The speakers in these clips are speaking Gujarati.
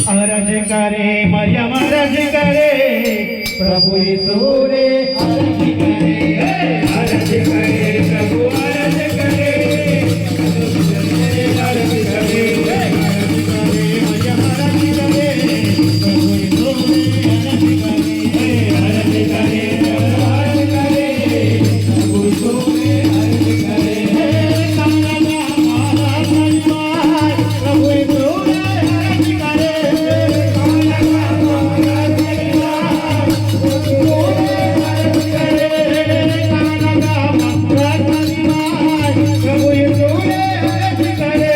અરજ કરે મરિયમ અરજ કરે પ્રભુ ઈસુ રે અરજ કરે અરજ કરે પ્રભુ અરજ કરે અરજ કરે મરિયમ અરજ કરે પ્રભુ ઈસુ રે અરજ કરે અરજ કરે અરજ કરે પ્રભુ ઈસુ રે અરજ કરે કાના મારા પરિવાર પ્રભુ ઈસુ રે અરજ કરે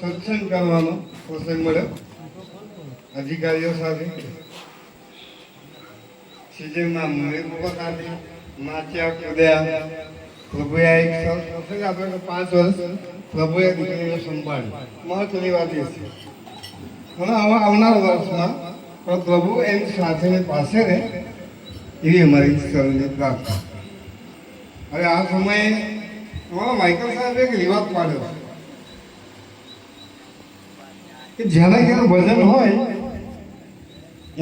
સત્સંગ કરવાનો પ્રસંગ મળ્યો અધિકારીઓ સાથે સિઝનમાં પ્રકારની નાચ્યા કૂદ્યા પ્રભુએ એક સત્સંગ આપણે 5 વર્ષ પ્રભુએ દીકરીને સંભાળી મહત્વની વાત એ છે અને હવે આવનાર વર્ષમાં પણ પ્રભુ એની સાથે પાસે રહે એવી અમારી સૌની પ્રાર્થના. હવે આ સમયે અમારા માઇકલ સાહેબે એક રિવાજ પાડ્યો કે જેના ઘેર ભજન હોય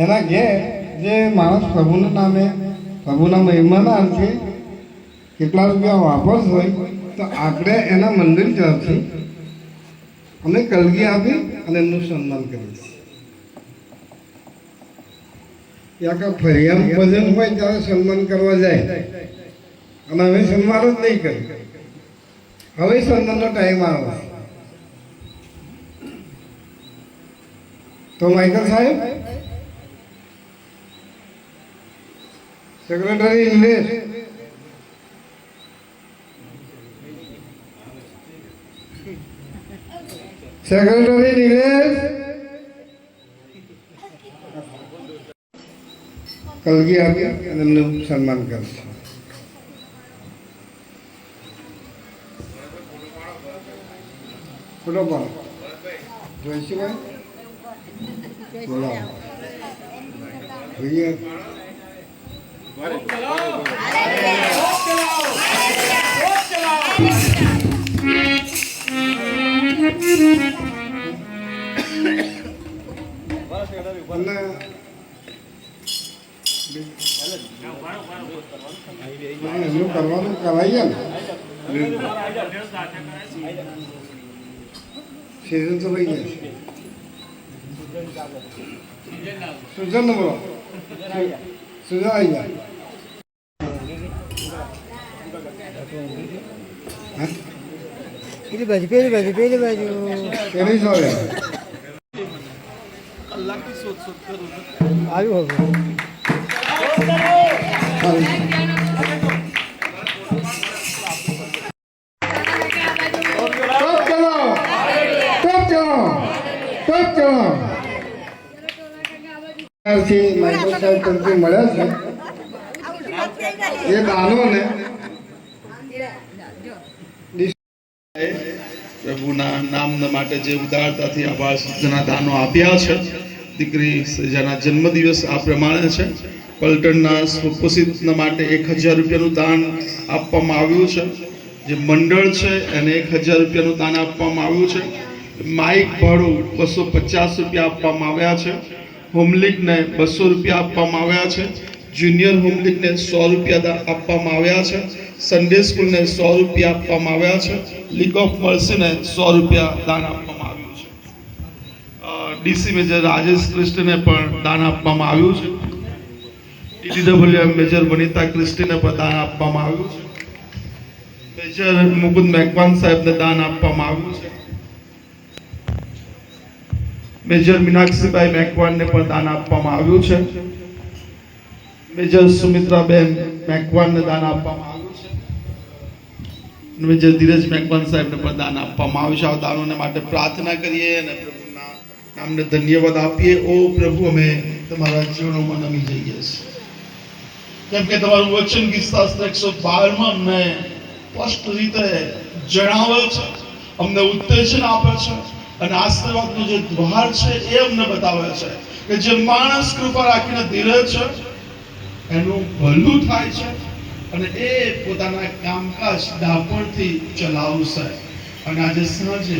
એના ઘેર જે માણસ પ્રભુના નામે પ્રભુના મહિમાના અર્થે કેટલા રૂપિયા વાપરશ હોય તો આપણે એના મંદિર તરફથી અમે કલગી આપી અને એમનું સન્માન કરીએ છીએ. યા કે ફરિયામ ભજન હોય ત્યારે સન્માન કરવા જાય અને હવે સન્માન જ નહીં કર્યું. હવે સન્માનનો ટાઈમ આવે તો માઇકલ સાહેબ સેક્રેટરી ઇંગ્લિશ કલગી આપી અને એમનું સન્માન કરશે. ફોટો પણ જોઈશું બોલાવો જોઈએ. એમનું કરવાનું કરાવીએ ને સિઝન તો લઈ જાય. સુજન બોલો સુજન આવી જાય. પેલી બાજુ પેલી સોરે આવ્યું હવે માઇકલ સાહેબ તરફથી મળ્યા છે એ દાનોને પ્રભુના નામના માટે જે ઉદારતાથી આવા ઘણા દાનો આપ્યા છે. દીકરી જેના જન્મદિવસ આ પ્રમાણે છે. પલટણના સુપોષિતના માટે 1000 રૂપિયાનું દાન આપવામાં આવ્યું છે. જે મંડળ છે એને 1000 રૂપિયાનું દાન આપવામાં આવ્યું છે. માઇક ભાડું 250 રૂપિયા આપવામાં આવ્યા છે. હોમ લીગને 200 રૂપિયા આપવામાં આવ્યા છે. જુનિયર હોમ લીગને 100 રૂપિયા આપવામાં આવ્યા છે. સન્ડે સ્કૂલને 100 રૂપિયા આપવામાં આવ્યા છે. લીગ ઓફ મર્સીને 100 રૂપિયા દાન આપવામાં આવ્યું છે. ડીસી મેજર રાજેશ ક્રિસ્ટીને પણ દાન આપવામાં આવ્યું છે. ટીડીડબ્લ્યુએમ મેજર વનિતા ક્રિસ્ટીને પણ દાન આપવામાં આવ્યું છે. મેજર મુકુંદ મેકવાન સાહેબને દાન આપવામાં આવ્યું છે. મેજર મીનાક્ષીભાઈ મેકવાનને પણ દાન આપવામાં આવ્યું છે. મેજર સુમિત્રાબેન મેકવાનને દાન આપવામાં આવ્યું છે. મેજર ધીરજ મેકવાન સાહેબને પણ દાન આપવામાં આવ્યું છે. આ દાનોને માટે પ્રાર્થના કરીએ અને પ્રભુના નામને ધન્યવાદ આપીએ. ઓ પ્રભુ, અમે તમારા ચરણોમાં નમી જઈએ છીએ, કેમ કે તમારું વચન ગીતશાસ્ત્ર 112 અમને સ્પષ્ટ રીતે જણાવે છે, અમને ઉત્તેજન આપે છે અને આશીર્વાદનો જે દ્વાર છે એ અમને બતાવે છે કે જે માણસ કૃપા રાખીને ધીરજ છે એનું ભલું થાય છે અને એ પોતાના કામકાજ ડાપણથી ચલાવશે. અને આજે સાંજે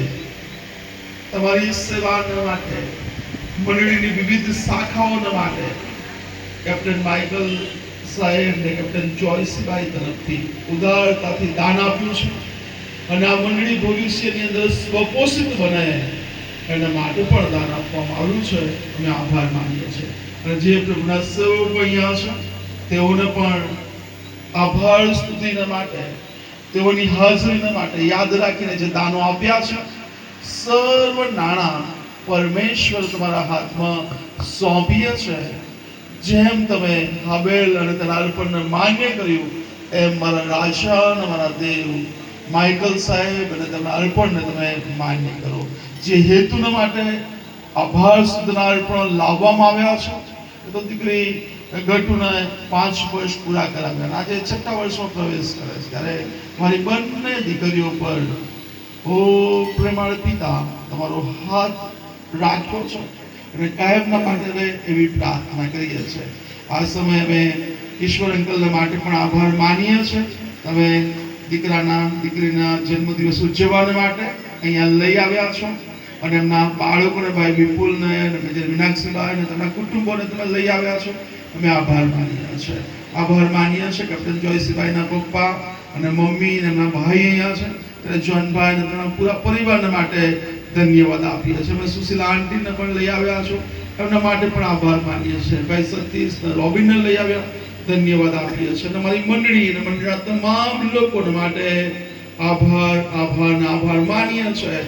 તમારી સેવાના માટે મંડળીની વિવિધ શાખાઓના માટે કેપ્ટન માઇકલ સાહેબ ને કેપ્ટન જોયસીભાઈ તરફથી ઉદારતાથી દાન આપ્યું છે અને આ મંડળી ભવિષ્યની અંદર સ્વપોષિત બને એના માટે પણ દાન આપવામાં આવ્યું છે. અમે આભાર માનીએ છીએ અને જે પ્રભુના સેવકો અહીંયા છે તેઓને પણ આભાર સ્તુતિના માટે, તેઓની હાજરીના માટે યાદ રાખીને જે દાનો આપ્યા છે, સર્વ નાણાં પરમેશ્વર તમારા હાથમાં સોંપીએ છે. જેમ તમે હાબેલ અને તેના અર્પણને માન્ય કર્યું એમ મારા રાજા અને મારા દેવ માઇકલ સાહેબ અને તેમના અર્પણને તમે માન્ય કરો. જે હેતુના માટે આભાર સ્તુતિના અર્પણ લાવવામાં આવ્યા છે, તો દીકરી ગટુને 5 વર્ષ પૂરા કરાવ્યા, આજે 6ઠા વર્ષમાં પ્રવેશ કરે છે, ત્યારે મારી બંને દીકરીઓ પર ઓ પ્રેમાળ પિતા તમારો હાથ રાખ્યો છે અને કાયમના માટે એવી પ્રાર્થના કરીએ છીએ. આ સમયે અમે ઈશ્વર અંકલના માટે પણ આભાર માનીએ છીએ. તમે દીકરીના જન્મદિવસ ઉજવવા માટે અહીંયા લઈ આવ્યા છો અને એમના બાળકોને ભાઈ વિપુલને અને મેજર મીનાક્ષીભાઈ અને તેમના કુટુંબોને તમે લઈ આવ્યા છો. અમે આભાર માનીએ છીએ. આભાર માનીએ છીએ કેપ્ટન જોયસીભાઈના પપ્પા અને મમ્મી અને એમના ભાઈ અહીંયા છે, ત્યારે જોનભાઈ અને તેમના પૂરા પરિવારને માટે ધન્યવાદ આપીએ છીએ. અમે સુશીલા આંટીને પણ લઈ આવ્યા છો, એમના માટે પણ આભાર માનીએ છીએ. ભાઈ સતીશ રોબિનને લઈ આવ્યા, ધન્યવાદ આપીએ છીએ. અને મારી મંડળી અને મંડળના તમામ લોકોને માટે આભાર માનીએ છીએ.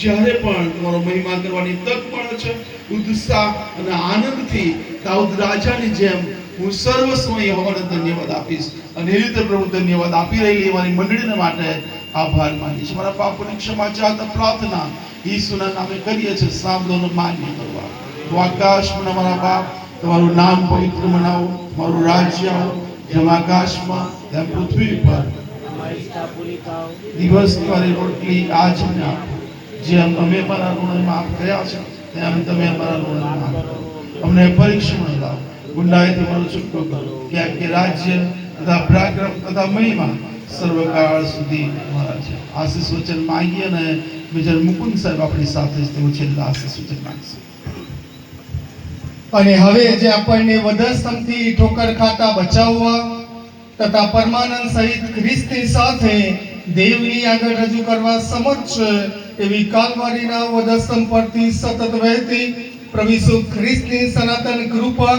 જ્યારે પણ તમારો મહિમા કરવાની તક મળે છે, ઉત્સાહ અને આનંદથી દાઉદ રાજાની જેમ હું સર્વ સમય હોવાને ધન્યવાદ આપીશ. અને એ રીતે પ્રભુ ધન્યવાદ આપી રહેલી મારી મંડળીને માટે આભાર માનીશ. મારા પાપોની ક્ષમા ચાહતા પ્રાર્થના ઈસુના નામે કરીએ છીએ, સાંભળોને માન્ય કરવા. આકાશમાં મારા બાપ, તમારું નામ પવિત્ર મનાવો, તમારું રાજ્ય આવો, જેમ આકાશમાં તેમ પૃથ્વી પર. દિવસની મારી રોટલી આજ અમને આપો, જેમ અમે અમારા ઋણને માફ કર્યા છે તેમ તમે અમારા ઋણને માફ કરો. અમને પરીક્ષામાં ન લાવો, ગુંડાઈથી અમારો છૂટકો કરો, ક્યાંક કે રાજ્ય તથા પરાક્રમ તથા મહિમા સર્વકાળ સુધી અમારા છે. આશીષ વચન માંગીએ અને મેજર મુકુંદ સાહેબ આપણી સાથે જ તેઓ છેલ્લા આશીષ વચન માંગશે. અને હવે જે આપણને વધસ્તંભથી ઠોકર ખાતા બચાવવા તથા પરમાનંદ સહિત ખ્રિસ્તની સાથે દેવની આગળ રજૂ કરવા સમર્થ છે, એવી કાલવારીના વધસ્તંભ પરથી સતત વહેતી પ્રભુ ઈસુ ખ્રિસ્તની સનાતન કૃપા,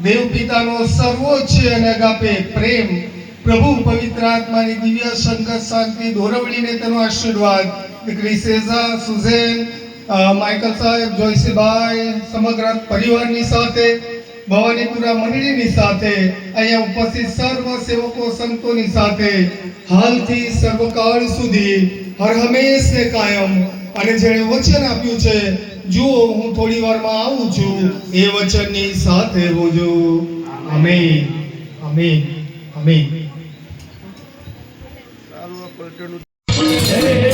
દેવ પિતાનો સર્વોચ્ચ અને અગાપે પ્રેમ, પ્રભુ પવિત્ર આત્માની દિવ્ય સંગત શાંતિ દોરવડીને તેનો આશીર્વાદ દીકરી સેઝા, સુઝેન, માઇકલ સાહેબ, જોયસીભાઈ, સમગ્ર પરિવારની સાથે, ભવાનીપુરા મંડળીની સાથે, અહીંયા ઉપસ્થિત સર્વ સેવકો સંતોની સાથે, હાલથી સર્વકાળ સુધી હર હંમેશ ને કાયમ. અને જેણે વચન આપ્યું છે, જુઓ હું થોડી વારમાં આવું છું, એ વચનની સાથે હોજો. Amen, amen, amen. Hey,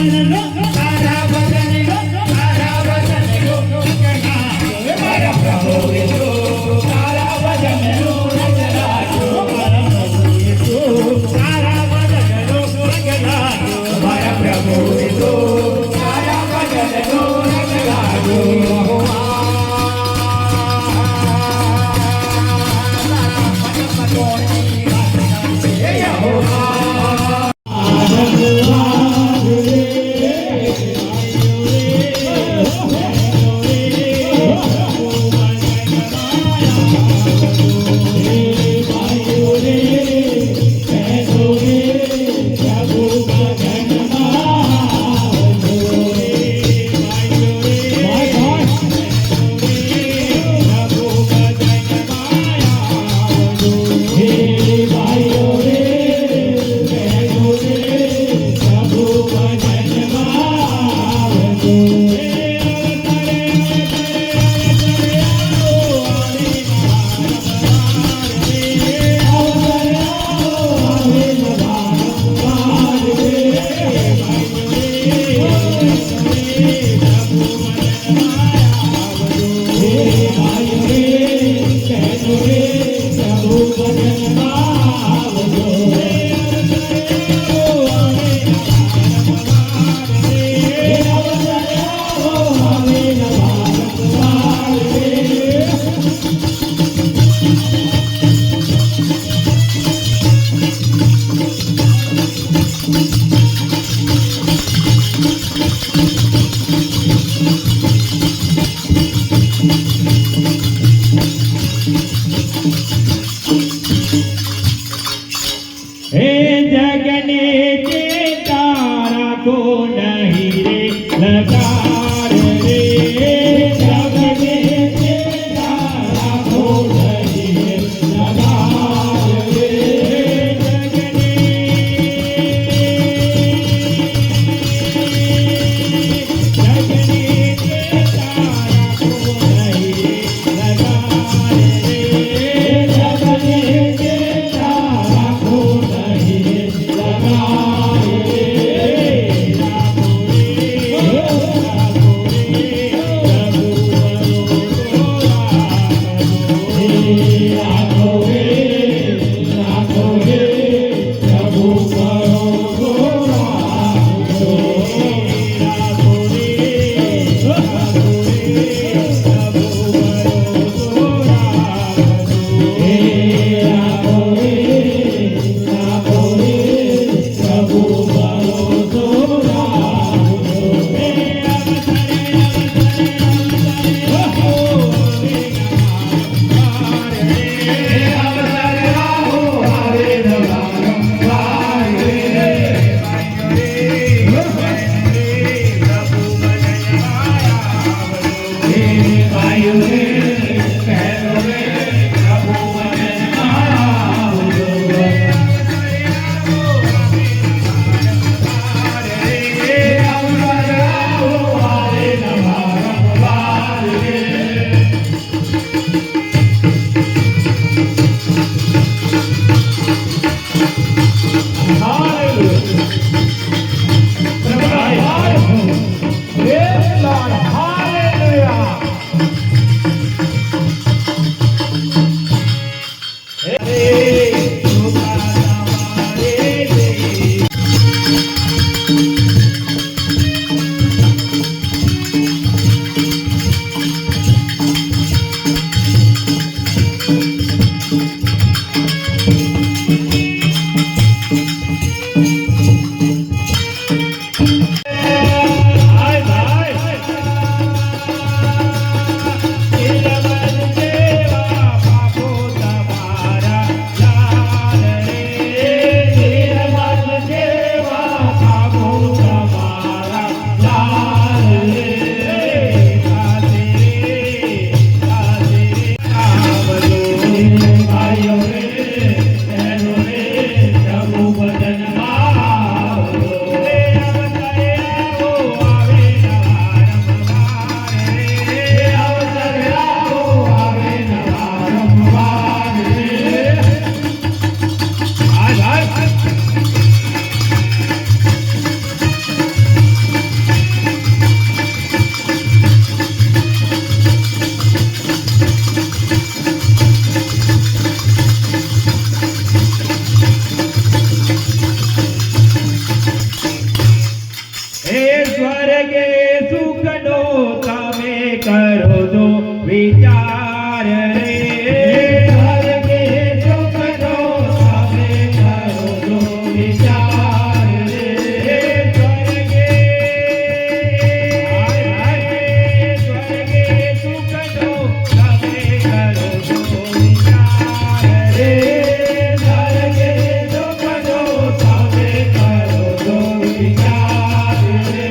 વચનનો તારા વચનનો મારા પ્રભુ ઈસુ તારા વચનનો રંગલાજો મારા પ્રભુ ઈસુ તારા વચનનો રંગલાજો મારા પ્રભુ ઈસુ તારા વચનનો રંગલાજો हे जगने के तारा को नहीं रे लगार रे जगने के तारा को नहीं रे लगार रे जगने के तारा को नहीं रे लगार रे जगने के तारा को नहीं रे लगार रे સ્વર્ગે સુખનો તમે કરો છો વિચાર રે સ્વર્ગે સુખનો તમે કરો છો વિચાર રે સ્વર્ગે સુખનો તમે કરો છો વિચાર રે સ્વર્ગે સુખનો તમે કરો છો વિચાર રે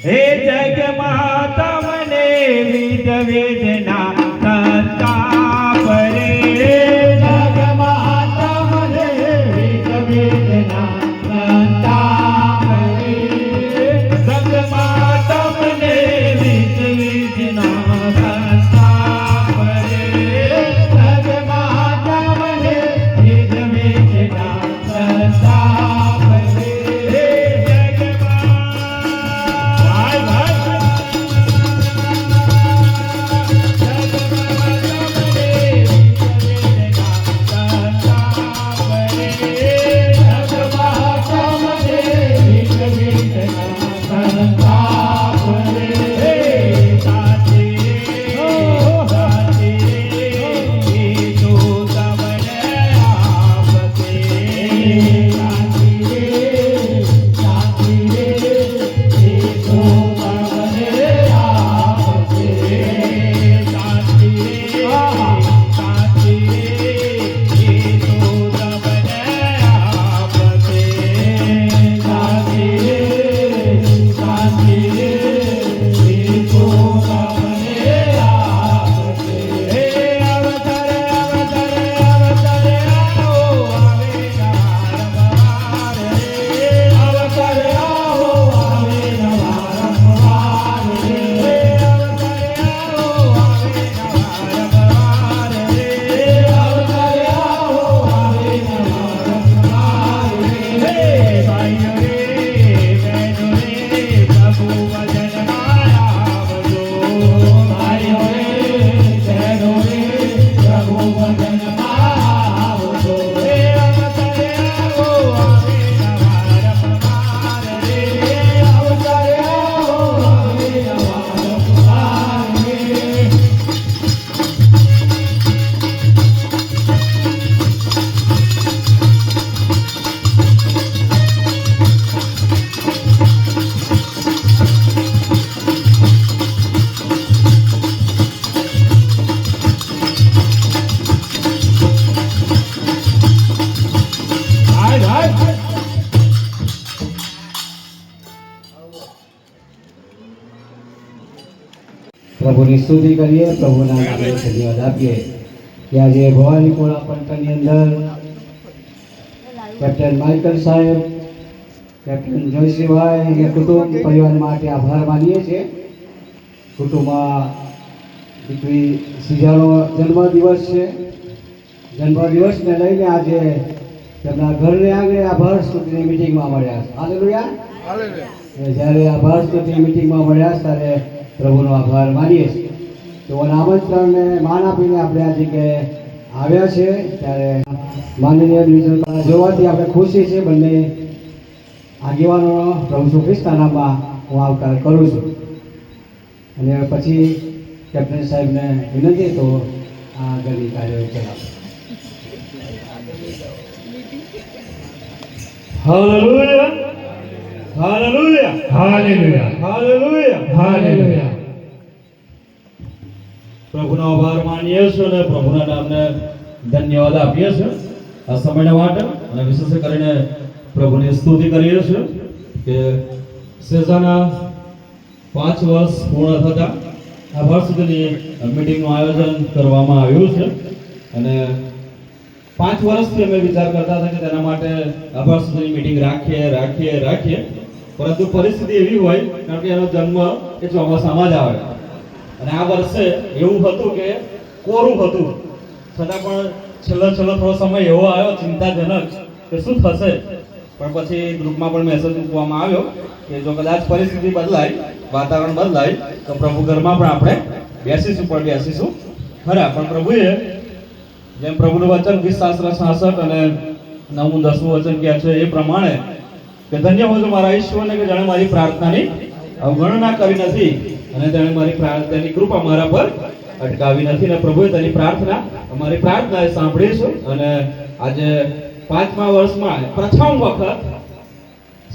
હે જગમાં તમને વિધ વેદના સંતાપ રે જગમાં તમને વિધ વેદના સંતાપ રે જગમાં તમને વિધ વેદના સંતાપ રે જગમાં તમને વિધ વેદના સંતાપ રે પ્રભુની સ્તુતિ કરીએ, પ્રભુના નામે ધન્યવાદ આપીએ કે આજે ભવાનીપુરા પંથકની અંદર કેપ્ટન માઇકલ સાહેબ, કેપ્ટન જયસિંહભાઈ અને કુટુંબ પરિવાર માટે આભાર માનીએ છીએ. કુટુંબમાં દીકરી સિજાનો જન્મદિવસ છે જન્મદિવસને લઈને આજે તેમના ઘરને આંગણે આભાર સ્તુતિની મિટિંગમાં મળ્યા છે. હાલેલુયા. જ્યારે આભાર સ્તુતિની મિટિંગમાં મળ્યા છે ત્યારે પ્રભુનો આભાર માનીએ છીએ. તેઓના આમંત્રણને માન આપીને આપણે આ જગ્યાએ આવ્યા છે. ત્યારે માનનીય ડિવિઝન જોવાથી આપણે ખુશી છે. બંને આગેવાનો પ્રભુ ઈસુ ખ્રિસ્તના નામમાં હું આવકાર કરું છું. અને પછી કેપ્ટન સાહેબને વિનંતી તો આગળની કાર્યવાહી ચલાવો. Hallelujah hallelujah hallelujah hallelujah hallelujah. પ્રભુનો આભાર માનીએ છીએ અને પ્રભુના નામને ધન્યવાદ આપીએ છીએ આ સમય માટે. અને વિશેષ કરીને પ્રભુની સ્તુતિ કરીએ છીએ કે સેઝાના 5 વર્ષ પૂર્ણ થતા આભાર સ્તુતિની મીટિંગનું આયોજન કરવામાં આવ્યું છે. અને 5 વર્ષથી અમે વિચાર કરતા હતા કે તેના માટે આભાર સ્તુતિની મીટિંગ રાખીએ પરંતુ પરિસ્થિતિ એવી હોય કારણ કે એનો જન્મ એ ચોમાસામાં જ આવે અને આ વર્ષે એવું હતું કે કોરું હતું છતાં પણ છેલ્લો થોડો સમય એવો આવ્યો ચિંતાજનક કે શું થશે. પણ પછી ગ્રુપમાં પણ મેસેજ મૂકવામાં આવ્યો કે જો કદાચ પરિસ્થિતિ બદલાય, વાતાવરણ બદલાય તો પ્રભુ ઘરમાં પણ આપણે બેસીશું ખરા. પણ પ્રભુએ જેમ પ્રભુનું વચન 20:66 અને 9-10 વચન કહે છે એ પ્રમાણે કે ધન્ય હોય મારા ઈશ્વરને કે જાણે મારી પ્રાર્થનાની અવગણના કરી નથી અને તેણે તેની કૃપા મારા પર અટકાવી નથી. અને પ્રભુએ તેની અમારી પ્રાર્થના સાંભળી છે. અને આજે 5મા વર્ષમાં પ્રથમ વખત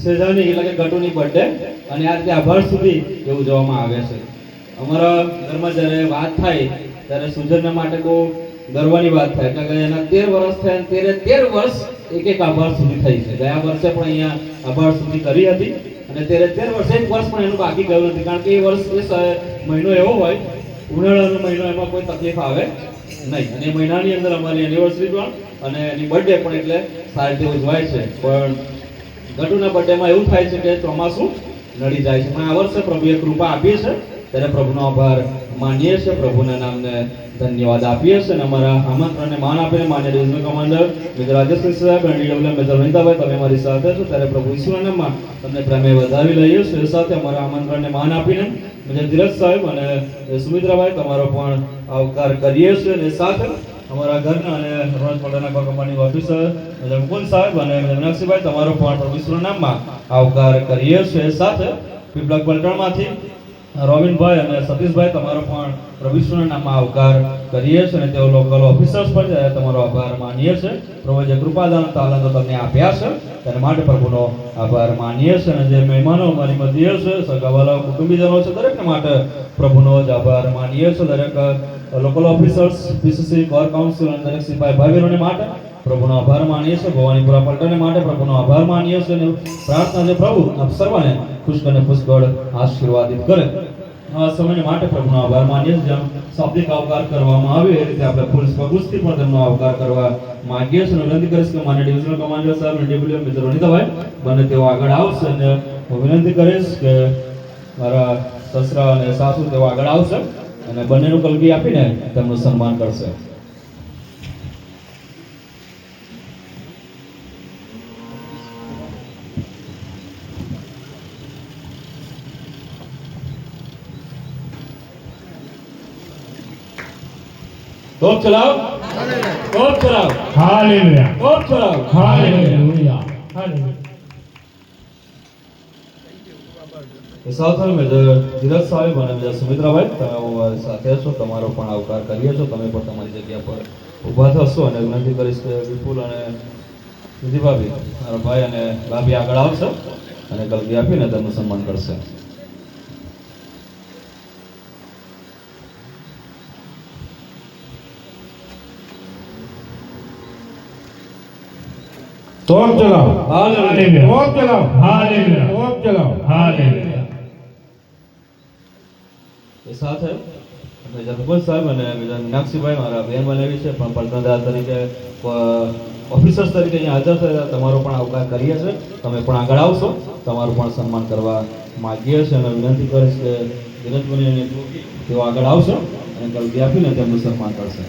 સેજાની એટલે કે ગટુની બર્થડે અને આ રીતે આભાર સુધી એ ઉજવવામાં આવે છે. અમારા ઘરમાં જ્યારે વાત થાય ત્યારે સુજનના માટે બહુ ગર્વની વાત થાય કારણ કે એના 13 વર્ષ થયા 13 વર્ષ એક આભાર સુધી થઈ છે. ગયા વર્ષે પણ અહીંયા આભાર સુધી કરી હતી અને 13 વર્ષ એક વર્ષ પણ એનું બાકી ગયું નથી કારણ કે એ વર્ષ મહિનો એવો હોય ઉનાળાનો મહિનો, એમાં કોઈ તકલીફ આવે નહીં. અને એ મહિનાની અંદર અમારી એનિવર્સરી પણ અને એની બર્થડે પણ એટલે સારી રીતે ઉજવાય છે. પણ ગટુના બર્થડેમાં એવું થાય છે કે ચોમાસું નડી જાય છે. પણ આ વર્ષે પ્રભુએ કૃપા આપી છે ત્યારે પ્રભુનો આભાર માનીએ છીએ, પ્રભુના નામને ધન્યવાદ આપીએ છીએ. અને અમારા આમંત્રણને માન આપીને માન્ય ડિવિઝનલ કમાન્ડર મિત્ર રાજેશ સાહેબ અને ડીડબ્લ્યુ મેજર વનિતાભાઈ તમે મારી સાથે છો ત્યારે પ્રભુ ઈશ્વરના નામમાં તમને પ્રેમે વધાવી લઈએ છીએ. એ સાથે અમારા આમંત્રણને માન આપીને મેજર ધીરજ સાહેબ અને સુમિત્રાભાઈ તમારો પણ આવકાર કરીએ છીએ. અને સાથે અમારા ઘરના અને રોજ મોટાના કંપની ઓફિસર મેજર મુકુંદ સાહેબ અને મેજર મીનાક્ષીભાઈ તમારો પણ પ્રભુ ઈશ્વરના નામમાં આવકાર કરીએ છીએ. સાથે પીપળક પલટણમાંથી રોબિનભાઈ અને સતીશભાઈ તમારો પણ પ્રભુ ઈશ્વરના નામમાં આવકાર કરીએ છીએ. અને તેઓ લોકલ ઓફિસર્સ પણ છે તમારો આભાર માનીએ છીએ. પ્રભુએ જે કૃપાદાન તાલંતો તમને આપ્યા છે તેના માટે પ્રભુનો આભાર માનીએ છીએ. અને જે મહેમાનો અમારી મધ્ય છે, સગાવાલા કુટુંબીજનો છે, દરેકને માટે પ્રભુનો જ આભાર માનીએ છીએ. દરેક local officers, PCC, core council અને દરેક સિપાહી ભાઈ બહેનોને માટે પ્રભુનો આભાર માનીએ છીએ. ભવાનીપુરા પલટણને માટે પ્રભુનો આભાર માનીએ છીએ. અને પ્રાર્થના છે પ્રભુ આપ સર્વને ખુશ અને પુષ્કળ આશીર્વાદિત કરે. આ સમય માટે પ્રભુનો આભાર માનીએ છીએ. જેમ શાબ્દિક આવકાર કરવામાં આવ્યો એ રીતે આપણે ફૂલ સ્વગુસ્તી પણ તેમનો આવકાર કરવા માંગીએ છીએ. વિનંતી કરીશ કે માન્ય ડિવિઝનલ કમાન્ડર સાહેબ અને ડેપ્યુટી મિત્ર વનિતાભાઈ બંને તેઓ આગળ આવશે. અને હું વિનંતી કરીશ કે મારા સસરા અને સાસુ તેઓ આગળ આવશે અને બંનેનું કલગી આપીને તેમનું સન્માન કરશે. तोप चलाओ, तोप चलाओ, हालेलुया, तोप चलाओ, हालेलुया, हालेलुया. સાથે મેજર ધીરજ સાહેબ અને મેજર સુમિત્રાભાઈ તમે અમારી સાથે છો, તમારો પણ આવકાર કરીએ છો. તમે પણ તમારી જગ્યા પર ઊભા થશો અને વિનંતી કરીશ કે વિપુલ અને સુધી ભાભી મારા ભાઈ અને ભાભી આગળ આવશે અને કલગી આપીને તેમનું સન્માન કરશે. तोप चलाओ, हालेलुया, तोप चलाओ, हालेलुया, तोप चलाओ, हालेलुया. એ સાથે મેજર ભગવત સાહેબ અને મેજર મીનાક્ષીભાઈ મારા બહેન બનેવી છે પણ પલટણદાર તરીકે ઓફિસર્સ તરીકે અહીંયા હાજર થયા તમારો પણ આવકાર કરીએ છીએ. તમે પણ આગળ આવશો, તમારું પણ સન્માન કરવા માગીએ છીએ. અને વિનંતી કરીશ કે ધીરજભાઈ અને તેઓ આગળ આવશે અને કલગી આપીને તેમનું સન્માન કરશે.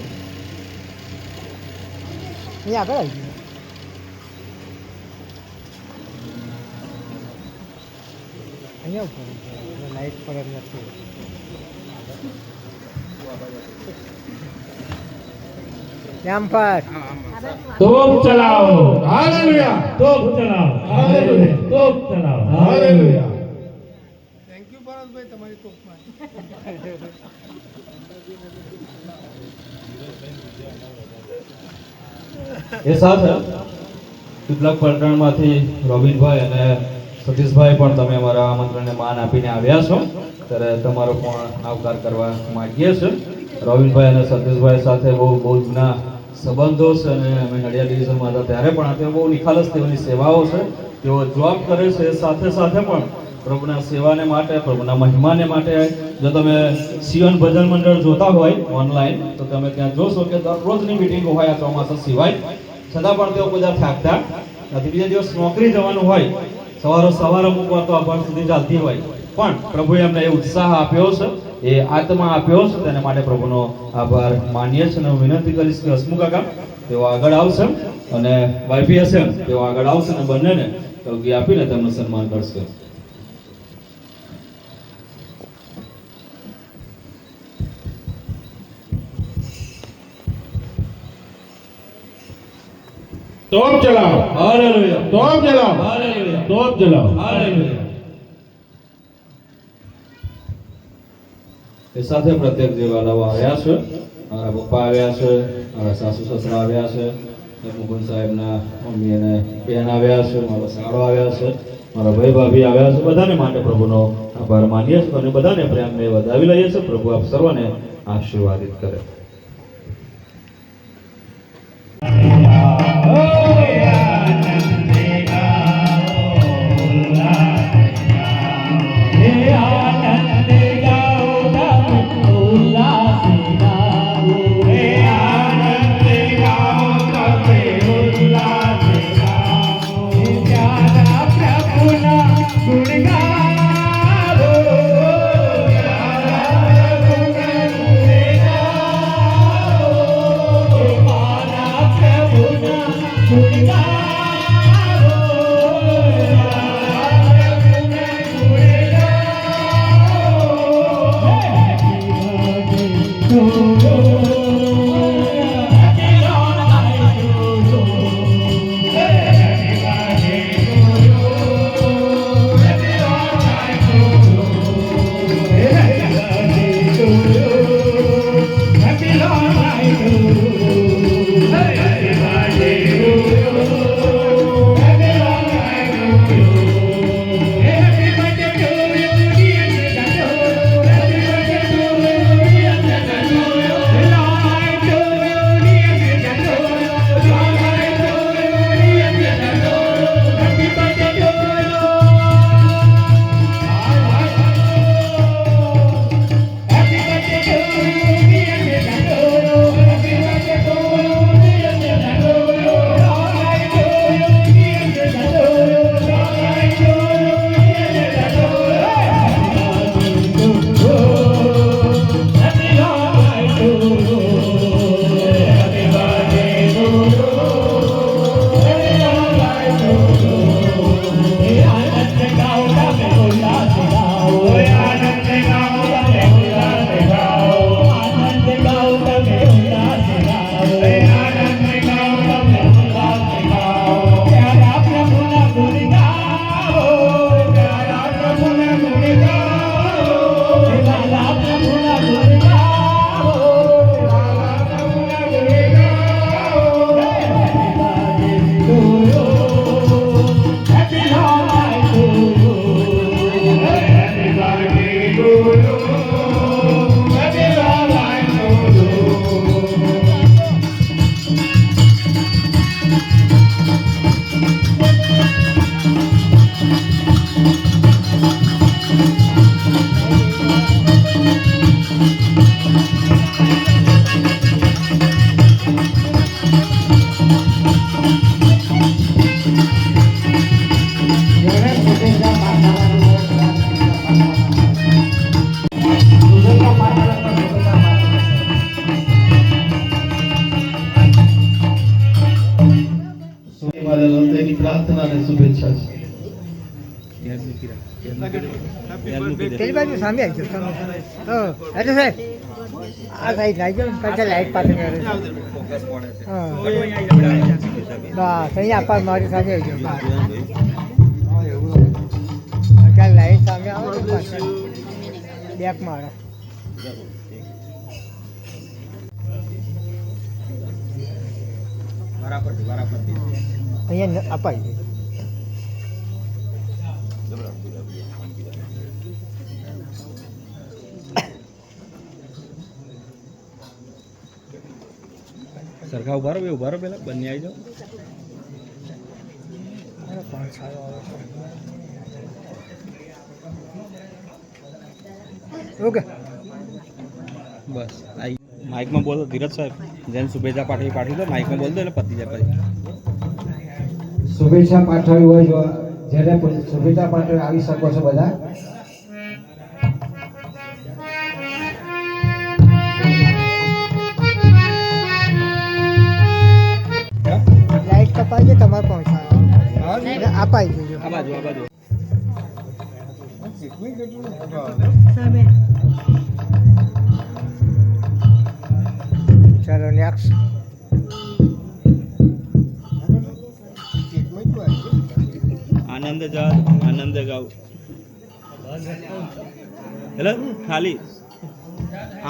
तोप चलाओ हालेलुया तोप चलाओ हालेलुया तोप चलाओ हालेलुया થેન્ક યુ ભરતભાઈ તમારી તોપમાં એ સાથે કેટલાક પલટણમાંથી રોબિનભાઈ અને સતીશભાઈ પણ તમે અમારા આમંત્રણને માન આપીને આવ્યા છો ત્યારે તમારો પણ આવકાર કરવા માંગીએ છીએ રોબિનભાઈ અને સતીશભાઈ સાથે બહુ જૂના સંબંધો છે અને અમે નડિયાદ ડિવિઝનમાં હતા ત્યારે પણ તેઓ બહુ નિખાલસ તેઓની સેવાઓ છે તેઓ જોબ કરે છે સાથે સાથે પણ પ્રભુના સેવાને માટે પ્રભુના મહિમાને માટે જો તમે સિયોન ભજન મંડળ જોતા હોય ઓનલાઈન તો તમે ત્યાં જોશો કે દરરોજની મિટિંગો હોય આ ચોમાસા સિવાય છતાં પણ તેઓ બધા થાકતા નથી બીજા દિવસ નોકરી જવાનું હોય સવારે અમુક વાર તો અભણ સુધી ચાલતી હોય પણ પ્રભુએ અમને એ ઉત્સાહ આપ્યો છે એ આત્મા આપ્યો છે તેના માટે પ્રભુનો આભાર માનીએ છીએ અને હું વિનંતી કરીશ કે હસમુખ કાકા તેઓ આગળ આવશે અને વાઈફી હશે તેઓ આગળ આવશે અને બંનેને કલગી આપીને તેમનું સન્માન કરશે तोप चलाओ હાલેલુયા तोप चलाओ હાલેલુયા तोप चलाओ હાલેલુયા એ સાથે પ્રત્યેક જેવાલાઓ આવ્યા છે મારા પપ્પા આવ્યા છે મારા સાસુ સસરા આવ્યા છે મુકુંદ સાહેબના મમ્મી અને બેન આવ્યા છે મારા સાળો આવ્યા છે મારા ભાઈ ભાભી આવ્યા છે બધાને માટે પ્રભુનો આભાર માનીએ છીએ અને બધાને પ્રેમને વધાવી લઈએ છીએ પ્રભુ આપ સર્વને આશીર્વાદિત કરે Happy long life to you. Happy birthday to you. પ્રાર્થના અને શુભેચ્છા છે. પેલી બાજુ સામે આવી જાઓ સામે એટલે સાહેબ આ સાઈડ આવી જાઓ પાછળ લાઈટ પાસે હા બસ અહીંયા આપા મારી સામે આવી જાઓ પાછળ લાઈટ સામે આવો ને પાછળ બેક મારો અહીંયા અપાઈ દે સરખા ઉભા રહો પેલા બંને આવી જાઓ. ઓકે બસ આવી માઇકમાં બોલો ધીરજ સાહેબ જેને શુભેચ્છા પાઠવી દો માઇકમાં બોલ દો એટલે પતી જાય પછી. શુભેચ્છા પાઠવી હોય જો જ્યારે શુભેચ્છા પાઠવી આવી શકો છો બધા. લાઈટ કપાઈ છે તમારે પહોંચાડો અપાઈ દેજો આ બાજુ સામે ચાલો નેક્સ્ટ આનંદ ગાવ એટલે ખાલી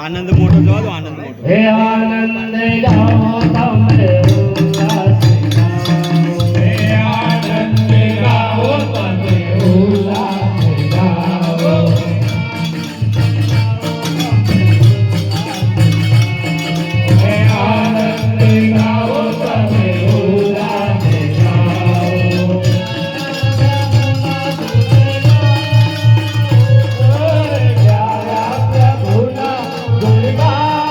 આનંદ મોટો જવા દો આનંદ મોટો. હે આનંદ ગાઓ તમે ઉલ્લાસ ગાઓ હે આનંદ ગાઓ તમે ઉલ્લાસ ગાઓ હે આનંદ ગાઓ તમે ઉલ્લાસ ગાઓ પ્રભુના ગુણ ગાઓ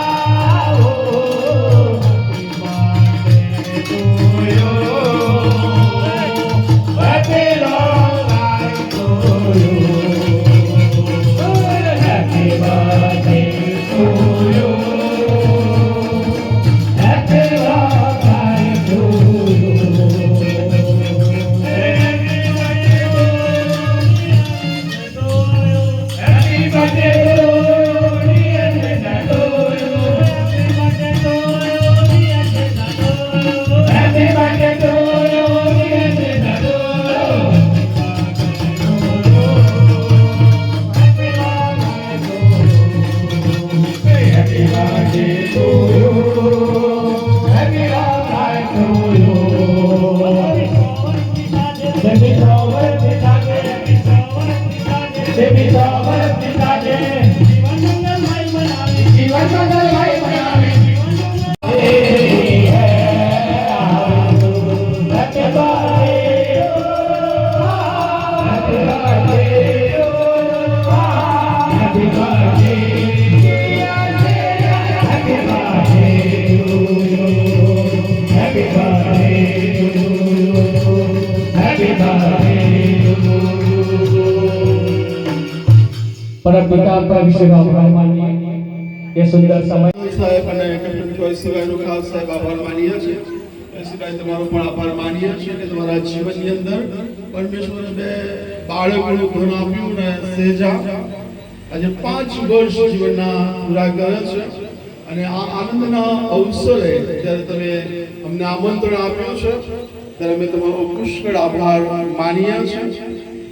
પરમપિતા આપણા વિશે આભાર માનીએ એ સુંદર સમય સાહેબ અને કેપ્ટન જોઈસભાઈનો ખાસ સાહેબ આભાર માનીએ છીએ. એ સિવાય તમારો પણ આભાર માનીએ છીએ કે તમારા જીવનની અંદર પરમેશ્વરે બે બાળકોનું ધન આપ્યું ને સેજા આજે 5 વર્ષ જીવનના પૂરા કરે છે અને આ આનંદના અવસરે જ્યારે તમે અમને આમંત્રણ આપ્યું છે ત્યારે અમે તમારો પુષ્કળ આભાર માનીએ છીએ.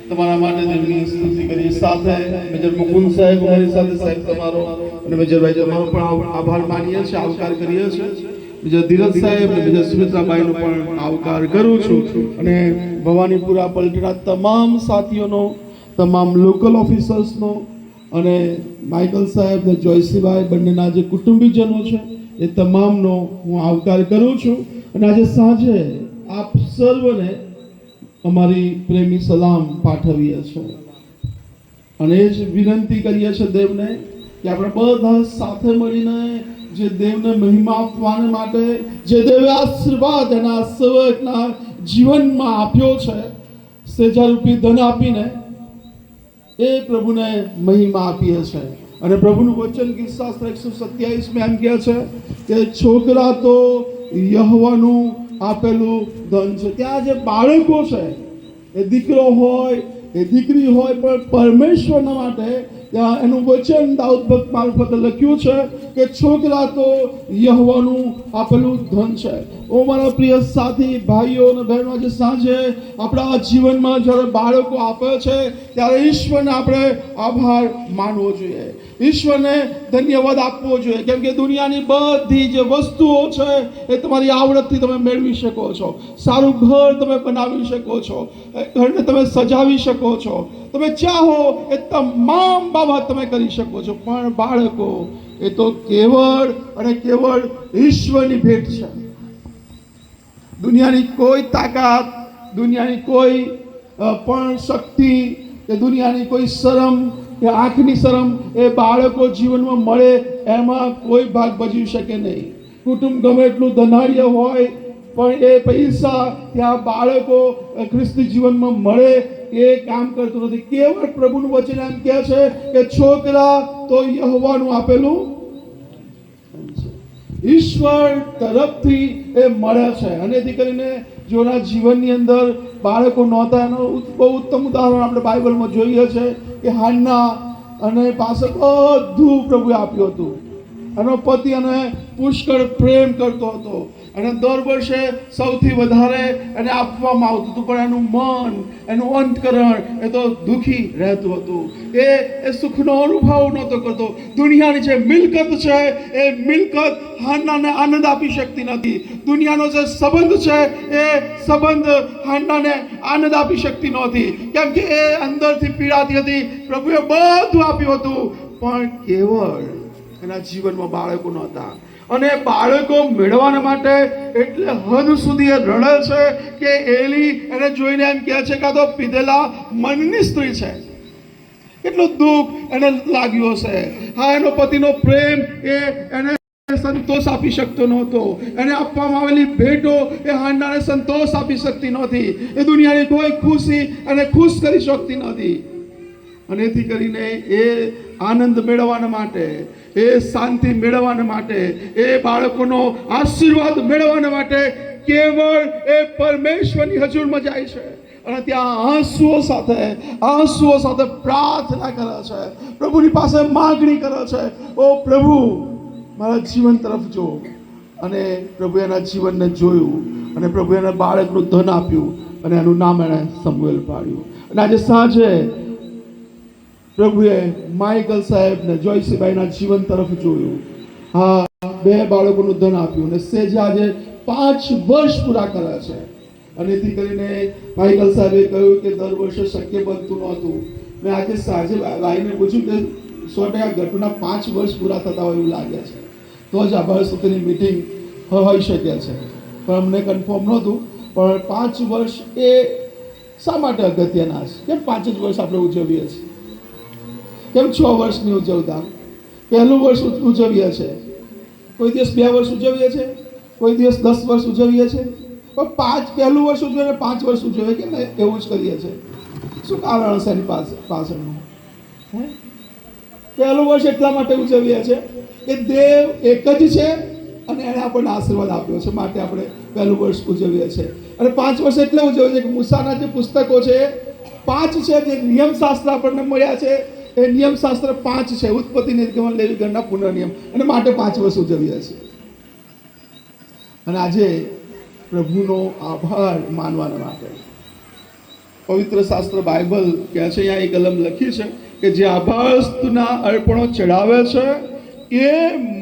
તમારા માટે તેમની સ્તુતિ કરી સાથે મેજર મુકુંદ સાહેબ અમારી સાથે સાહેબ તમારો અને મેજરભાઈ તમારો પણ આભાર માનીએ છીએ આવકાર કરીએ છીએ. મેજર ધીરજ સાહેબ અને મેજર સુમિત્રાબાઈનો પણ આવકાર કરું છું અને ભવાનીપુરા પલટના તમામ સાથીઓનો તમામ લોકલ ઓફિસર્સનો અને માઇકલ સાહેબ અને જોયસીભાઈ બંનેના જે કુટુંબીજનો છે એ તમામનો હું આવકાર કરું છું અને આજે સાંજે આપ સર્વને અમારી પ્રેમી સલામ પાઠવીએ છીએ અને એ જ વિનંતી કરીએ છીએ દેવને કે આપણે બધા સાથે મળીને જે દેવને મહિમા આપવાને માટે જે દેવે આશીર્વાદ એના સેવકના જીવનમાં આપ્યો છે સેજારૂપી ધન આપીને એ પ્રભુને મહિમા આપીએ છીએ. અને પ્રભુનું વચન ગીતશાસ્ત્ર 127 એમ કહે છે કે છોકરા તો યહોવાનું આપેલું ધન છે. ત્યાં જે બાળકો છે, એ દીકરો હોય એ દીકરી હોય, પણ પરમેશ્વરના માટે ત્યાં એનું વચન દાઉદ ભક્ત મારફતે લખ્યું છે કે છોકરા તો યહોવાનું આપેલું ધન છે. ઓ મારા પ્રિય સાથી ભાઈઓ અને બહેનો, આજે સાંજે આપણા જીવનમાં જ્યારે બાળકો આપે છે ત્યારે ઈશ્વરને આપણે આભાર માનવો જોઈએ, ઈશ્વરને ધન્યવાદ આપવો જોઈએ. કેમ કે દુનિયાની બધી જે વસ્તુઓ છે એ તમારી આવડતથી તમે મેળવી શકો છો. સારું ઘર તમે બનાવી શકો છો, ઘરને તમે સજાવી શકો છો, તમે ચાહો એ તમામ બાબત તમે કરી શકો છો. પણ બાળકો એ તો કેવળ અને કેવળ ઈશ્વરની ભેટ છે. દુનિયાની કોઈ તાકાત, દુનિયાની કોઈ પણ શક્તિ કે દુનિયાની કોઈ શરમ કે આંખની શરમ એ બાળકો જીવનમાં મળે એમાં કોઈ ભાગ ભજવી શકે નહીં. કુટુંબ ગમે એટલું ધનાઢ્ય હોય પણ એ પૈસા ત્યાં બાળકો ખ્રિસ્તી જીવનમાં મળે એ કામ કરતું નથી. કેવળ પ્રભુનું વચન એમ કહે છે કે છોકરા તો યહોવાનું આપેલું ઈશ્વર તરફથી એ મળે છે. અને એથી કરીને જોના જીવનની અંદર બાળકો નહોતા એનું બહુ ઉત્તમ ઉદાહરણ આપણે બાઇબલમાં જોઈએ છે કે હાન્ના અને પાસે બધું પ્રભુએ આપ્યું હતું. એનો પતિ અને પુષ્કળ પ્રેમ કરતો હતો અને દર વર્ષે સૌથી વધારે એને આપવામાં આવતું હતું, પણ એનું મન, એનું અંતકરણ એ તો દુઃખી રહેતું હતું. એ સુખનો અનુભવ નહોતો કરતો. દુનિયાની જે મિલકત છે એ મિલકત હાન્નાને આનંદ આપી શકતી નથી. દુનિયાનો જે સંબંધ છે એ સંબંધ હાન્નાને આનંદ આપી શકતી નહોતી, કેમ કે એ અંદરથી પીડાતી હતી. પ્રભુએ બધું આપ્યું હતું પણ કેવળ એના જીવનમાં બાળકો નહોતા. અને બાળકો મેળવવા માટે એટલે હદ સુધી એ રડે છે કે એલી એને જોઈને એમ કહે છે કે આ તો પીધેલા મનની સ્ત્રી છે. કેટલું દુઃખ એને લાગ્યું હશે. હા, એનો પતિનો પ્રેમ એ એને સંતોષ આપી શકતો નહોતો. એને આપવામાં આવેલી ભેટો એ હાન્નાને સંતોષ આપી શકતી નહોતી. એ દુનિયાની કોઈ ખુશી એને ખુશ કરી શકતી નહોતી. અને એથી કરીને એ આનંદ મેળવવા માટે, એ શાંતિ મેળવવા માટે, એ બાળકોનો આશીર્વાદ મેળવવા માટે કેવળ એ પરમેશ્વરની હજુરમાં જાય છે અને ત્યાં આંસુઓ સાથે પ્રાર્થના કરે છે, પ્રભુની પાસે માગણી કરે છે, ઓ પ્રભુ મારા જીવન તરફ જો. અને પ્રભુ એના જીવનને જોયું અને પ્રભુ એને બાળકનું ધન આપ્યું અને એનું નામ એણે સમુએલ પાડ્યું. અને આજે સાંજે પ્રભુએ માઇકલ સાહેબને, જોયસીબાઈના જીવન તરફ જોયું. હા, 2 બાળકોનું ધન આપ્યું અને સેજ આજે 5 વર્ષ પૂરા કર્યા છે. અને એથી કરીને માઇકલ સાહેબે કહ્યું કે દર વર્ષે શક્ય બનતું નહોતું. મેં આજે સાંજે ભાઈને પૂછ્યું કે 100% ઘટના 5 વર્ષ પૂરા થતા હોય એવું લાગે છે, તો જ આભાર સ્તુતિની મિટિંગ હોઈ શકે છે. પણ અમને કન્ફર્મ નહોતું. પણ 5 વર્ષ એ શા માટે અગત્યના છે? કેમ 5 જ વર્ષ આપણે ઉજવીએ છીએ? કેમ 6 વર્ષની ઉજવતા? પહેલું વર્ષ ઉજવીએ છીએ, કોઈ દિવસ 2 વર્ષ ઉજવીએ છીએ, કોઈ દિવસ 10 વર્ષ ઉજવીએ છીએ, પણ પહેલું વર્ષ ઉજવીએ 5 વર્ષ ઉજવીએ કેમ એવું જ કરીએ છીએ? શું કારણ છે એની પાછળનું? પહેલું વર્ષ એટલા માટે ઉજવીએ છીએ કે દેવ એક જ છે અને એણે આપણને આશીર્વાદ આપ્યો છે, માટે આપણે પહેલું વર્ષ ઉજવીએ છીએ. અને 5 વર્ષ એટલે ઉજવીએ છીએ કે મૂસાના જે પુસ્તકો છે 5 છે, જે નિયમશાસ્ત્ર આપણને મળ્યા છે એ નિયમશાસ્ત્ર 5 છે, ઉત્પત્તિ, નિર્ગમન, લેવીગણના પુનર્નિયમ, અને માટે 5 વર્ષ ઉજવીએ છીએ. અને આજે પ્રભુનો આભાર માનવાના માટે પવિત્ર શાસ્ત્ર બાઇબલ કહે છે, અહીંયા એક કલમ લખી છે કે જે આભાસના અર્પણો ચડાવે છે એ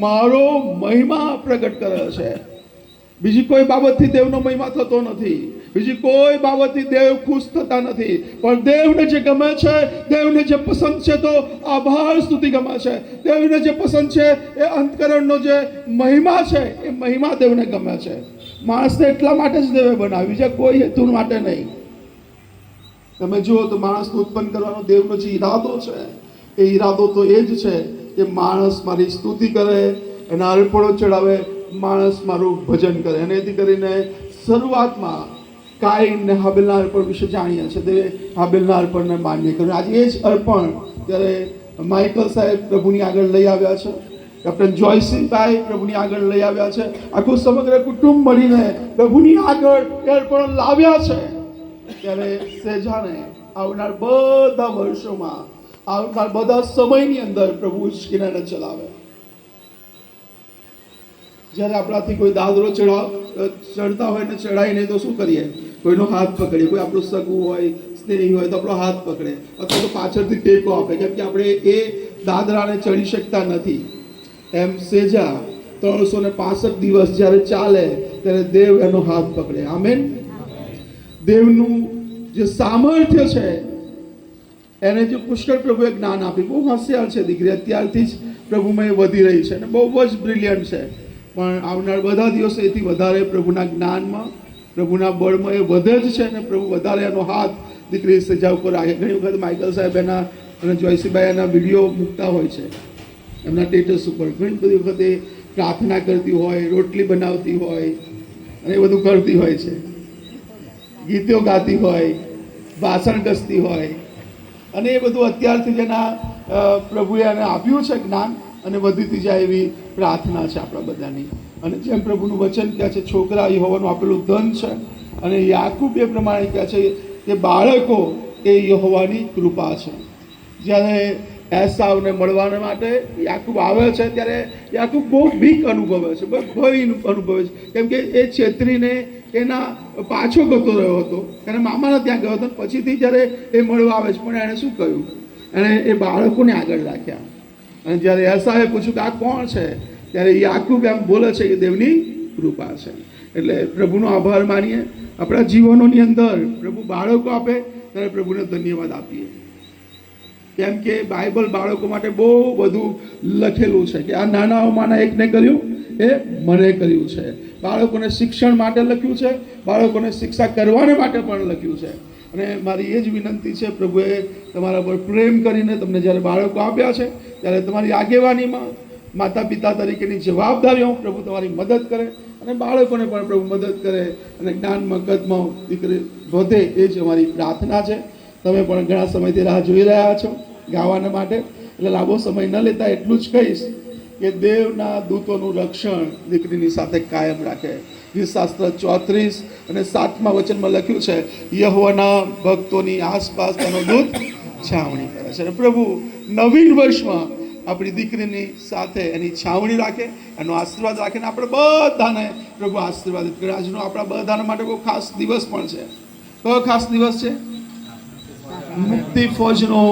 મારો મહિમા પ્રગટ કરે છે. બીજી કોઈ બાબતથી દેવનો મહિમા થતો નથી, બીજી કોઈ બાબતથી દેવ ખુશ થતા નથી. પણ દેવને જે ગમે છે, દેવને જે પસંદ છે તો આભાર સ્તુતિ ગમે છે. દેવને જે પસંદ છે એ અંતકરણનો જે મહિમા છે એ મહિમા દેવને ગમે છે. માણસને એટલા માટે જ દેવે બનાવ્યું છે, કોઈ હેતુ માટે નહીં. તમે જુઓ તો માણસને ઉત્પન્ન કરવાનો દેવનો જે ઈરાદો છે એ ઈરાદો તો એ જ છે કે માણસ મારી સ્તુતિ કરે, એના અર્પણો ચડાવે, માણસ મારું ભજન કરે. અને એથી કરીને શરૂઆતમાં કાઈન ને હાબેલના અર્પણ વિશે જાણીએ છીએ. તે હાબેલના અર્પણને માન્ય કર્યું. આજે એ જ અર્પણ ત્યારે માઇકલ સાહેબ પ્રભુની આગળ લઈ આવ્યા છે. કેપ્ટન જોયસિંહભાઈ પ્રભુની આગળ લઈ આવ્યા છે. આખું સમગ્ર કુટુંબ મળીને પ્રભુની આગળ પણ લાવ્યા છે. ત્યારે સેજાને આવનાર બધા વર્ષોમાં, આવનાર બધા સમયની અંદર પ્રભુ ઉચકીને ચલાવે. જ્યારે આપણાથી કોઈ દાદરો ચડતા હોય ને ચડાય નહીં તો શું કરીએ? કોઈનો હાથ પકડીએ. કોઈ આપણું સગું હોય, સ્નેહી હોય તો આપણો હાથ પકડે અથવા તો પાછળથી ટેકો આપે, કેમ કે આપણે એ દાદરાને ચડી શકતા નથી. એમ સેજા 365 દિવસ જ્યારે ચાલે ત્યારે દેવ એનો હાથ પકડે. આમેન. દેવનું જે સામર્થ્ય છે એને જે પુષ્કળ પ્રભુએ જ્ઞાન આપ્યું. બહુ હોશિયાર છે દીકરી, અત્યારથી જ પ્રભુમાં એ વધી રહી છે અને બહુ જ બ્રિલિયન્ટ છે. પણ આવનાર બધા દિવસો એથી વધારે પ્રભુના જ્ઞાનમાં, પ્રભુના બળમાં એ વધે જ છે અને પ્રભુ વધારે એનો હાથ દીકરી સજા ઉપર રાખે. ઘણી વખત માઇકલ સાહેબ એના અને જોયસીભાઈ એના વિડીયો મૂકતા હોય છે એમના સ્ટેટસ ઉપર. ઘણી બધી વખતે પ્રાર્થના કરતી હોય, રોટલી બનાવતી હોય અને એ બધું કરતી હોય છે, ગીતો ગાતી હોય, ભાષણ કસતી હોય અને એ બધું અત્યારથી જ એના પ્રભુએ એને આપ્યું છે જ્ઞાન અને વધતી જાય એવી પ્રાર્થના છે આપણા બધાની. અને જેમ પ્રભુનું વચન કહે છે, છોકરા યહોવાનું આપેલું ધન છે અને યાકૂબ એ પ્રમાણે કહે છે કે બાળકો એ યહોવાની કૃપા છે. જ્યારે એસાવને મળવાને માટે યાકૂબ આવે છે ત્યારે યાકૂબ બહુ બીક અનુભવે છે, બહુ ભય અનુભવે છે, કેમ કે એ છેતરીને એના પાછો જતો રહ્યો હતો, એના મામાના ત્યાં ગયો હતો. પછીથી જ્યારે એ મળવા આવે છે પણ એણે શું કહ્યું? એણે એ બાળકોને આગળ રાખ્યા. અને જ્યારે એસાવે પૂછ્યું કે આ કોણ છે, ત્યારે યાકૂબ એમ બોલે છે કે દેવની કૃપા છે. એટલે પ્રભુનો આભાર માનીએ. આપણા જીવનોની અંદર પ્રભુ બાળકો આપે ત્યારે પ્રભુને ધન્યવાદ આપીએ, કેમ કે બાઇબલ બાળકો માટે બહુ બધું લખેલું છે કે આ નાનાઓમાંના એકને કર્યું એ મને કર્યું છે. બાળકોને શિક્ષણ માટે લખ્યું છે, બાળકોને શિક્ષા કરવાને માટે પણ લખ્યું છે. અને મારી એ જ વિનંતી છે, પ્રભુએ તમારા પર પ્રેમ કરીને તમને જ્યારે બાળકો આપ્યા છે ત્યારે તમારી આગેવાનીમાં માતા પિતા તરીકેની જવાબદારીઓ પ્રભુ તમારી મદદ કરે અને બાળકોને પણ પ્રભુ મદદ કરે અને જ્ઞાનમાં કદમાં દીકરી વધે, એ જ અમારી પ્રાર્થના છે. તમે પણ ઘણા સમયથી રાહ જોઈ રહ્યા છો ગાવાના માટે, એટલે લાંબો સમય ન લેતા એટલું જ કહીશ કે દેવના દૂતોનું રક્ષણ દીકરીની સાથે કાયમ રાખે. ગીતશાસ્ત્ર 34 અને 7મા વચનમાં લખ્યું છે, યહોવાના ભક્તોની આસપાસ તેનો દૂત છાવણી કરે છે. અને પ્રભુ નવીન વર્ષમાં આપણી દીકરીની સાથે એની છાવણી રાખે, એનો આશીર્વાદ રાખે ને આપણે બધાને પ્રભુ આશીર્વાદિત કરે. આજનો આપણા બધાના માટે બહુ ખાસ દિવસ પણ છે. કયો ખાસ દિવસ છે? મુક્તિ ફોજનો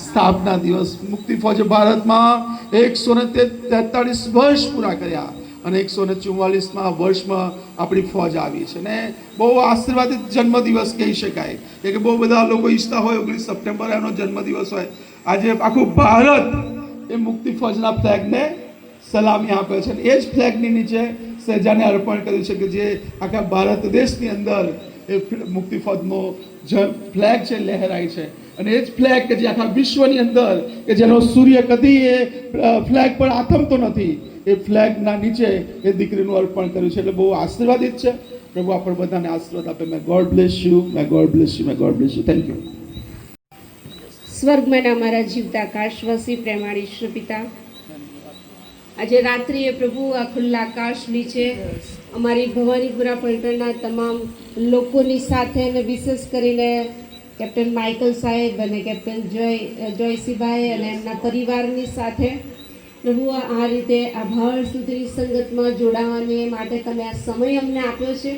સ્થાપના દિવસ. મુક્તિ ફોજે ભારતમાં 143 વર્ષ પૂરા કર્યા અને 144મા વર્ષમાં આપણી ફોજ આવી છે ને બહુ આશીર્વાદિત જન્મદિવસ કહી શકાય, કે બહુ બધા લોકો ઈચ્છતા હોય 19 સપ્ટેમ્બર એનો જન્મદિવસ હોય. આજે આખું ભારત એ મુક્તિ ફોજના ફ્લેગને સલામી આપે છે. એ જ ફ્લેગની નીચે સહેજાને અર્પણ કર્યું છે કે જે આખા ભારત દેશની અંદર એ મુક્તિ ફોજનો જે ફ્લેગ છે લહેરાય છે. અને એ જ ફ્લેગ કે જે આખા વિશ્વની અંદર કે જેનો સૂર્ય કદી એ ફ્લેગ પર આથમતો નથી, એ ફ્લેગના નીચે એ દીકરીનું અર્પણ કર્યું છે. એટલે બહુ આશીર્વાદિત છે. પ્રભુ આપણે બધાને આશીર્વાદ આપે. મે God bless you, May God bless you, May God bless you. Thank you. સ્વર્ગમાં અમારા જીવતા આકાશવાસી પ્રેમાળ ઈશ્વર પિતા, આજે રાત્રિએ પ્રભુ આ ખુલ્લા આકાશ નીચે અમારી ભવાનીપુરા પલટણના તમામ લોકોની સાથે અને વિશેષ કરીને કેપ્ટન માઇકલ સાહેબ અને કેપ્ટન જોયસીભાઈ અને એમના પરિવારની સાથે પ્રભુ આ રીતે આ ભાળ સુધીની સંગતમાં જોડાવાની માટે તમે આ સમય અમને આપ્યો છે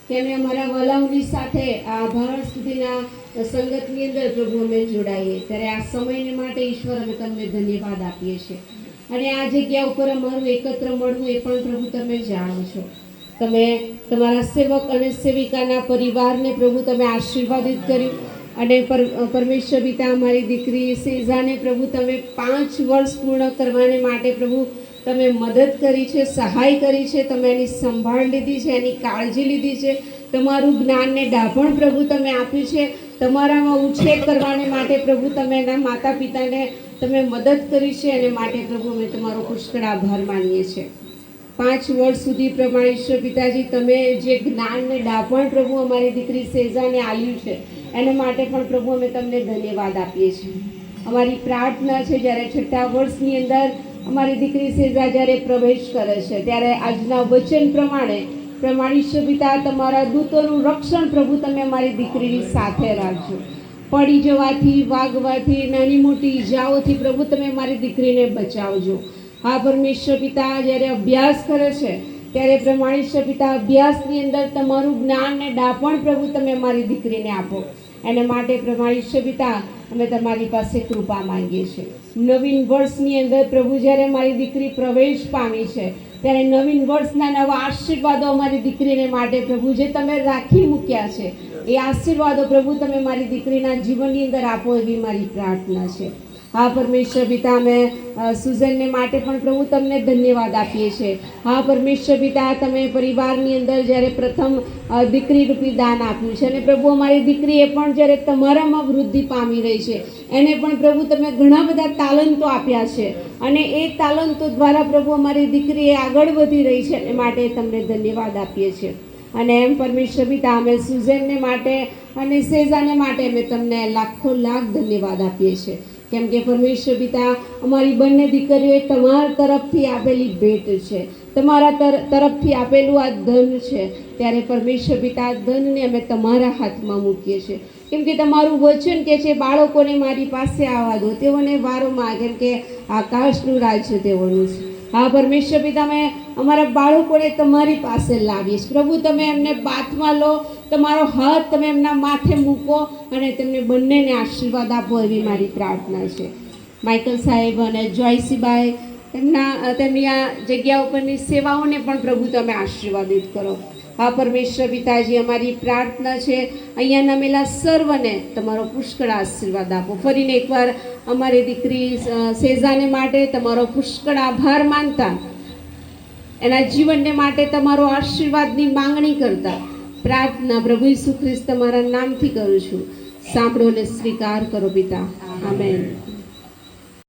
કે અમે અમારા વલાઓની સાથે આ ભાળ સુધીના સંગતની અંદર પ્રભુ અમે જોડાઈએ. ત્યારે આ સમયને માટે ઈશ્વર અમે તમને ધન્યવાદ આપીએ છીએ. અને આ જગ્યા ઉપર અમારું એકત્ર મળવું એ પણ પ્રભુ તમે જાણો છો. તમે તમારા સેવક અને સેવિકાના પરિવારને પ્રભુ તમે આશીર્વાદિત કર્યું અને પરમેશ્વર પિતા અમારી દીકરી સેઝાને પ્રભુ તમે 5 વર્ષ પૂર્ણ કરવાને માટે પ્રભુ તમે મદદ કરી છે, સહાય કરી છે, તમે એની સંભાળ લીધી છે, એની કાળજી લીધી છે, તમારું જ્ઞાનને ડાભણ પ્રભુ તમે આપ્યું છે, તમારામાં ઉછેર કરવાને માટે પ્રભુ તમે એના માતા પિતાને તમે મદદ કરી છે. અને માટે પ્રભુ અમે તમારો પુષ્કળ આભાર માનીએ છીએ. 5 વર્ષ સુધી પ્રમાણે ઈશ્વર પિતાજી તમે જે જ્ઞાનને ડાભણ પ્રભુ અમારી દીકરી સેઝાને આપ્યું છે એના માટે પણ પ્રભુ અમે તમને ધન્યવાદ આપીએ છીએ. અમારી પ્રાર્થના છે જ્યારે 6થા વર્ષની અંદર અમારી દીકરી સેજા જ્યારે પ્રવેશ કરે છે ત્યારે આજના વચન પ્રમાણે પ્રમાણીશ્વર પિતા તમારા દૂતોનું રક્ષણ પ્રભુ તમે અમારી દીકરીની સાથે રાખજો. પડી જવાથી, વાગવાથી, નાની મોટી ઈજાઓથી પ્રભુ તમે મારી દીકરીને બચાવજો. હા પરમેશ્વર પિતા, જ્યારે અભ્યાસ કરે છે ત્યારે પ્રમાણીશ્વર પિતા અભ્યાસની અંદર તમારું જ્ઞાન ને ડાપણ પ્રભુ તમે મારી દીકરીને આપો. એના માટે પ્રમાણીશ્વર પિતા અમે તમારી પાસે કૃપા માંગીએ છીએ. નવીન વર્ષની અંદર પ્રભુ જ્યારે મારી દીકરી પ્રવેશ પામી છે ત્યારે નવીન વર્ષના નવા આશીર્વાદો અમારી દીકરીને માટે પ્રભુ જે તમે રાખી મૂક્યા છે એ આશીર્વાદો પ્રભુ તમે મારી દીકરીના જીવનની અંદર આપો એવી મારી પ્રાર્થના છે. હા પરમેશ્વર પિતા, અમે સુઝનને માટે પણ પ્રભુ તમને ધન્યવાદ આપીએ છીએ. હા પરમેશ્વર પિતા, તમે પરિવારની અંદર જ્યારે પ્રથમ દીકરી રૂપી દાન આપ્યું છે અને પ્રભુ અમારી દીકરીએ પણ જ્યારે તમારામાં વૃદ્ધિ પામી રહી છે એને પણ પ્રભુ તમે ઘણા બધા તાલંતો આપ્યા છે અને એ તાલંતો દ્વારા પ્રભુ અમારી દીકરી આગળ વધી રહી છે એ માટે તમને ધન્યવાદ આપીએ છીએ. અને એમ પરમેશ્વર પિતા, અમે સુઝનને માટે અને સેઝાને માટે અમે તમને લાખો લાખ ધન્યવાદ આપીએ છીએ. કેમ કે પરમેશ્વર પિતા, અમારી બંને દીકરીઓ એ તમારા તરફથી આપેલી ભેટ છે, તમારા તરફથી આપેલું આ ધન છે. ત્યારે પરમેશ્વર પિતા, ધનને અમે તમારા હાથમાં મૂકીએ છીએ. કેમ કે તમારું વચન કે છે બાળકોને મારી પાસે આવવા દો, તેઓને વારોમાં, કેમ કે આકાશનું રાજ્ય તેઓનું છે. હા પરમેશ્વર પિતા, અમે અમારા બાળકોને તમારી પાસે લાવીએ છીએ. પ્રભુ તમે એમને બાથમાં લો, તમારો હાથ તમે એમના માથે મૂકો અને તેમને બંનેને આશીર્વાદ આપો એવી મારી પ્રાર્થના છે. માઇકલ સાહેબ અને જોયસીબાઈ તેમની આ જગ્યા ઉપરની સેવાઓને પણ પ્રભુ તમે આશીર્વાદિત કરો. હા પરમેશ્વર પિતાજી, અમારી પ્રાર્થના છે અહીંયા નમેલા સર્વને તમારો પુષ્કળ આશીર્વાદ આપો. ફરીને એકવાર અમારી દીકરી સેઝાને માટે તમારો પુષ્કળ આભાર માનતા, એના જીવનને માટે તમારો આશીર્વાદની માંગણી કરતા પ્રાર્થના પ્રભુ ઈસુ ખ્રિસ્ત તમારા નામથી કરું છું. સાંભળો ને સ્વીકાર કરો પિતા. આમેન.